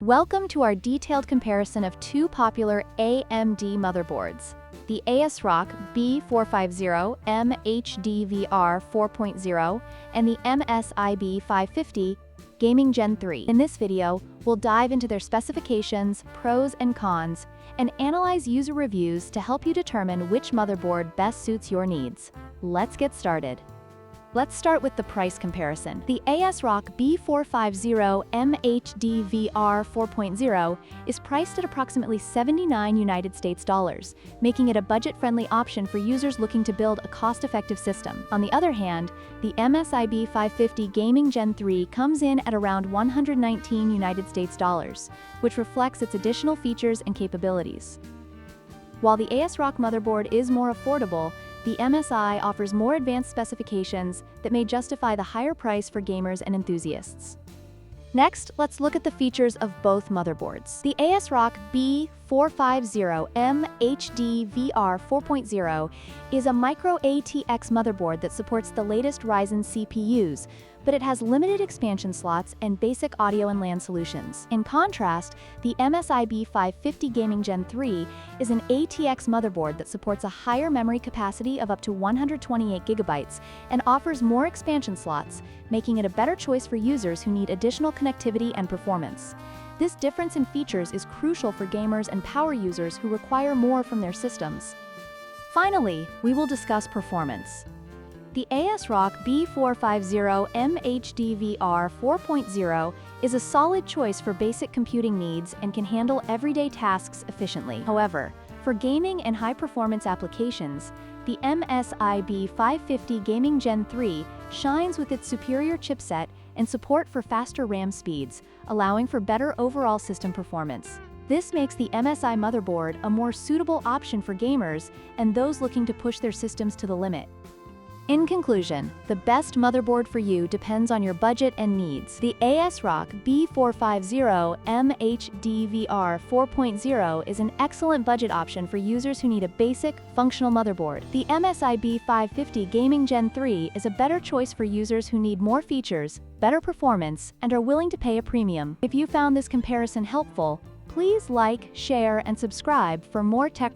Welcome to our detailed comparison of two popular AMD motherboards, the ASRock B450M HDVR 4.0 and the MSI B550 Gaming Gen 3. In this video, we'll dive into their specifications, pros and cons, and analyze user reviews to help you determine which motherboard best suits your needs. Let's get started. Let's start with the price comparison. The ASRock B450M HDVR 4.0 is priced at approximately $79 United States dollars, making it a budget-friendly option for users looking to build a cost-effective system. On the other hand, the MSI B550 Gaming Gen 3 comes in at around $119 United States dollars, which reflects its additional features and capabilities. While the ASRock motherboard is more affordable, the MSI offers more advanced specifications that may justify the higher price for gamers and enthusiasts. Next, let's look at the features of both motherboards. The ASRock B450M HDVR 4.0 is a micro ATX motherboard that supports the latest Ryzen CPUs, but it has limited expansion slots and basic audio and LAN solutions. In contrast, the MSI B550 Gaming Gen 3 is an ATX motherboard that supports a higher memory capacity of up to 128 GB and offers more expansion slots, making it a better choice for users who need additional connectivity and performance. This difference in features is crucial for gamers and power users who require more from their systems. Finally, we will discuss performance. The ASRock B450M HDVR 4.0 is a solid choice for basic computing needs and can handle everyday tasks efficiently. However, for gaming and high-performance applications, the MSI B550 Gaming Gen 3 shines with its superior chipset and support for faster RAM speeds, allowing for better overall system performance. This makes the MSI motherboard a more suitable option for gamers and those looking to push their systems to the limit. In conclusion, the best motherboard for you depends on your budget and needs. The ASRock B450M HDVR 4.0 is an excellent budget option for users who need a basic, functional motherboard. The MSI B550 Gaming Gen 3 is a better choice for users who need more features, better performance, and are willing to pay a premium. If you found this comparison helpful, please like, share, and subscribe for more tech reviews.